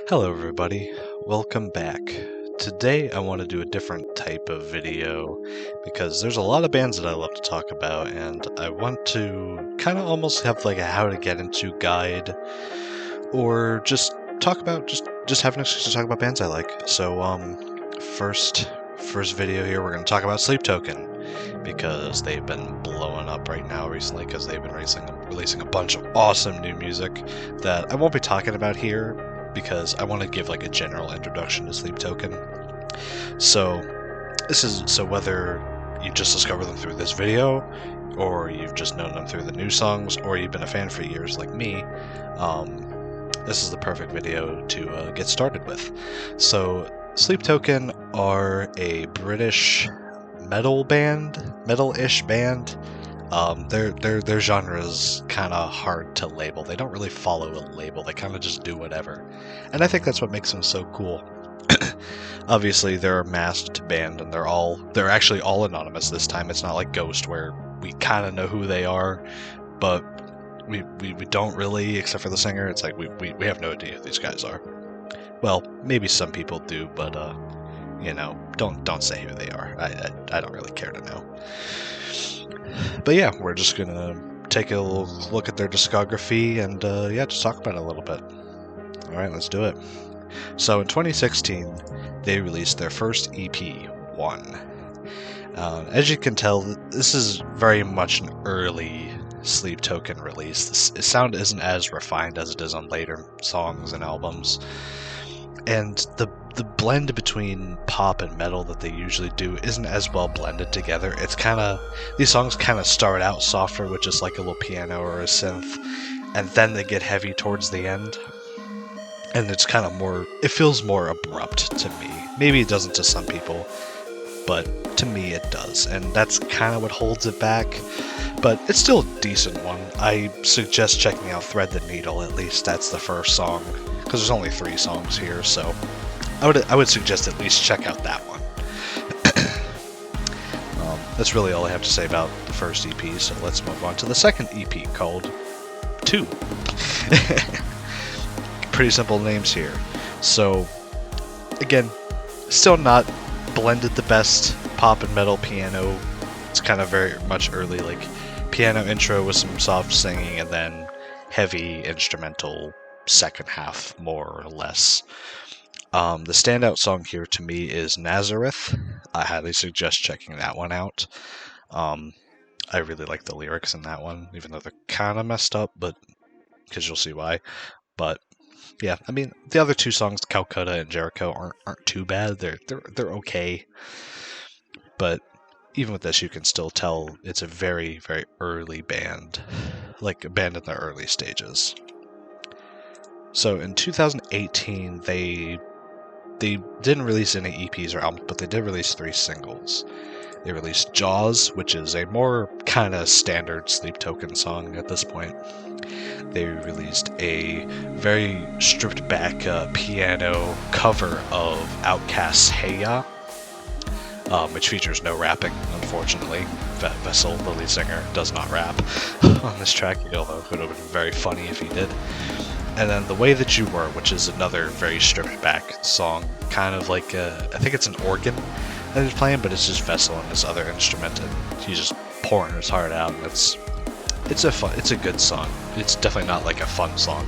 Hello everybody, welcome back. Today I want to do a different type of video because there's a lot of bands that I love to talk about and I want to kind of almost have like a how to get into guide or just talk about just have an excuse to talk about bands I like. So first video here we're going to talk about Sleep Token because they've been blowing up right now recently because they've been releasing a bunch of awesome new music that I won't be talking about here because I want to give like a general introduction to Sleep Token. So whether you just discovered them through this video, or you've just known them through the new songs, or you've been a fan for years like me, this is the perfect video to get started with. So Sleep Token are a British metal-ish band. Their genre is kind of hard to label. They don't really follow a label. They kind of just do whatever. And I think that's what makes them so cool. Obviously, they're a masked band, and they're actually all anonymous this time. It's not like Ghost, where we kind of know who they are, but we don't really, except for the singer. It's like we have no idea who these guys are. Well, maybe some people do, but don't say who they are. I don't really care to know. But yeah, we're just gonna take a look at their discography and just talk about it a little bit. Alright, let's do it. So in 2016, they released their first EP, One. As you can tell, this is very much an early Sleep Token release. The sound isn't as refined as it is on later songs and albums. And the blend between pop and metal that they usually do isn't as well blended together. It's these songs kind of start out softer with just like a little piano or a synth, and then they get heavy towards the end. And it's kind of it feels more abrupt to me. Maybe it doesn't to some people, but to me it does. And that's kind of what holds it back. But it's still a decent one. I suggest checking out Thread the Needle, at least that's the first song. Because there's only 3 songs here, so I would suggest at least check out that one. That's really all I have to say about the first EP, so let's move on to the second EP called 2. Pretty simple names here. So, again, still not blended the best pop and metal piano. It's kind of very much early, like piano intro with some soft singing and then heavy instrumental second half, more or less. The standout song here to me is Nazareth. I highly suggest checking that one out. I really like the lyrics in that one, even though they're kind of messed up, but because you'll see why. But yeah, I mean, the other 2 songs, Calcutta and Jericho, aren't too bad. They're okay. But even with this, you can still tell it's a very, very early band, like a band in the early stages. So in 2018, they didn't release any EPs or albums, but they did release 3 singles. They released Jaws, which is a more kind of standard Sleep Token song at this point. They released a very stripped back piano cover of Outkast's Hey Ya, which features no rapping, unfortunately. Vessel, the lead singer, does not rap on this track, although it would have been very funny if he did. And then The Way That You Were, which is another very stripped back song, kind of like I think it's an organ that he's playing, but it's just Vessel and this other instrument, and he's just pouring his heart out. And it's a good song. It's definitely not like a fun song,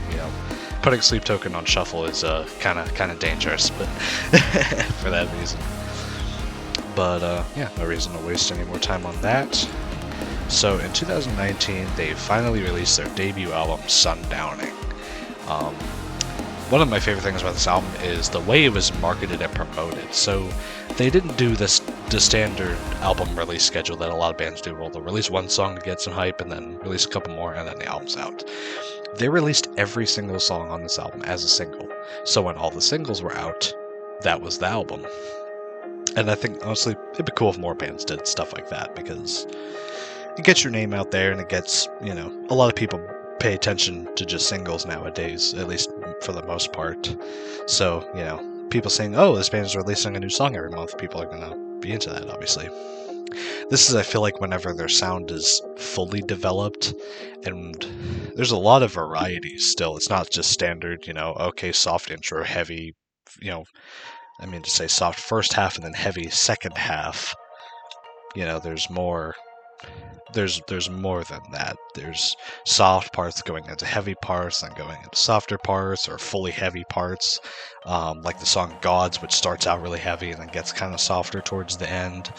Putting Sleep Token on shuffle is kind of dangerous, but for that reason. But no reason to waste any more time on that. So in 2019, they finally released their debut album, Sundowning. One of my favorite things about this album is the way it was marketed and promoted. So they didn't do the standard album release schedule that a lot of bands do. Well, they'll release 1 song to get some hype and then release a couple more and then the album's out. They released every single song on this album as a single. So when all the singles were out, that was the album. And I think, honestly, it'd be cool if more bands did stuff like that because it gets your name out there and it gets, a lot of people pay attention to just singles nowadays, at least for the most part. So, people saying, oh, this band is releasing a new song every month, people are going to be into that, obviously. This is, I feel like, whenever their sound is fully developed, and there's a lot of variety still. It's not just standard, okay, soft intro, heavy, to say soft first half and then heavy second half. There's more. There's more than that. There's soft parts going into heavy parts, then going into softer parts, or fully heavy parts, like the song "Gods," which starts out really heavy and then gets kind of softer towards the end,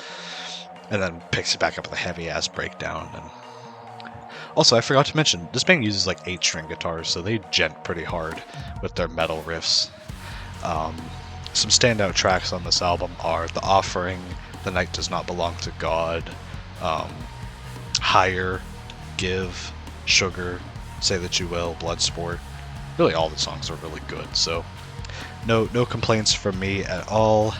and then picks it back up with a heavy-ass breakdown. And also, I forgot to mention, this band uses like 8-string guitars, so they gent pretty hard with their metal riffs. Some standout tracks on this album are "The Offering," "The Night Does Not Belong to God," "Higher," "Give," "Sugar," "Say That You Will," "Bloodsport." Really, all the songs are really good, so no complaints from me at all.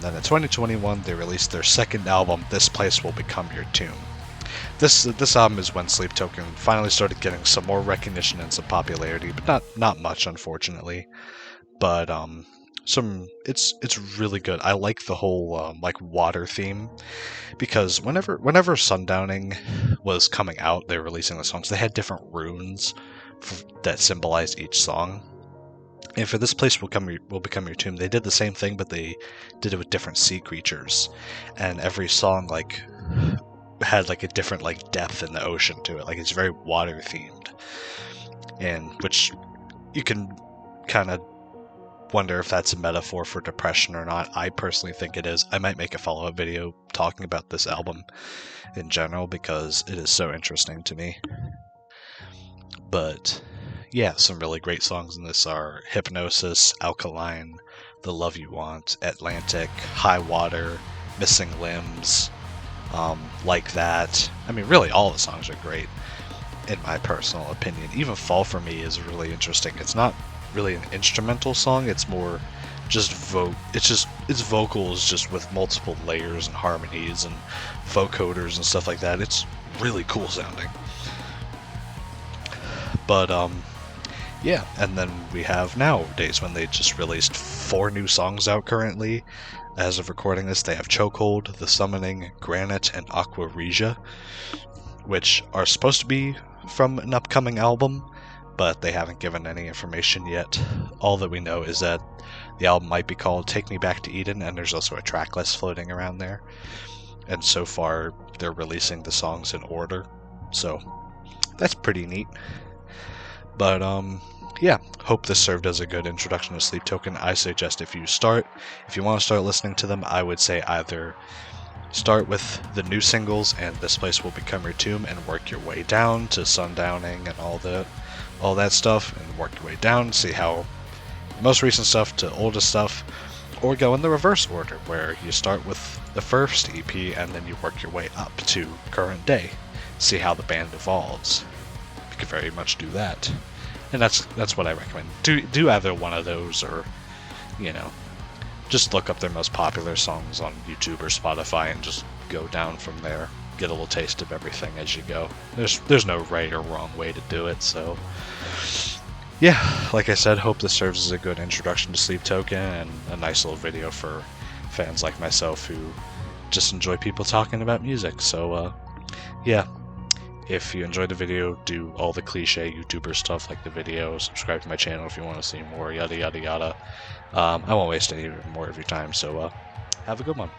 Then in 2021, they released their second album, "This Place Will Become Your Tomb." This album is when Sleep Token finally started getting some more recognition and some popularity, but not much, unfortunately. But it's really good. I like the whole like water theme, because whenever Sundowning was coming out, they were releasing the songs. They had different runes that symbolized each song. And for "This Place Will Become Your Tomb," they did the same thing, but they did it with different sea creatures, and every song like had like a different like depth in the ocean to it. Like, it's very water themed, and which you can kind of wonder if that's a metaphor for depression or not. I personally think it is. I might make a follow-up video talking about this album in general, because it is so interesting to me. But yeah, some really great songs in this are "Hypnosis," "Alkaline," "The Love You Want," "Atlantic," "High Water," "Missing Limbs," "Like That." I mean, really, all the songs are great, in my personal opinion. Even "Fall For Me" is really interesting. It's not really an instrumental song, it's more just it's vocals just with multiple layers and harmonies and vocoders and stuff like that. It's really cool sounding. But yeah, and then we have nowadays, when they just released 4 new songs out currently. As of recording this, they have "Chokehold," "The Summoning," "Granite," and "Aqua Regia," which are supposed to be from an upcoming album, but they haven't given any information yet. All that we know is that the album might be called "Take Me Back to Eden," and there's also a track list floating around there. And so far, they're releasing the songs in order, so that's pretty neat. But yeah, hope this served as a good introduction to Sleep Token. I suggest if you want to start listening to them, I would say either start with the new singles and "This Place Will Become Your Tomb," and work your way down to Sundowning and all that stuff, and work your way down, see how most recent stuff to oldest stuff, or go in the reverse order, where you start with the first EP and then you work your way up to current day, see how the band evolves. You could very much do that, and that's what I recommend. Do either one of those, or just look up their most popular songs on YouTube or Spotify and just go down from there. Get a little taste of everything as you go. There's no right or wrong way to do it, so yeah, like I said, hope this serves as a good introduction to Sleep Token and a nice little video for fans like myself who just enjoy people talking about music. So yeah, if you enjoyed the video, do all the cliche YouTuber stuff, like the video, subscribe to my channel if you want to see more, yada yada yada. I won't waste any more of your time, so have a good one.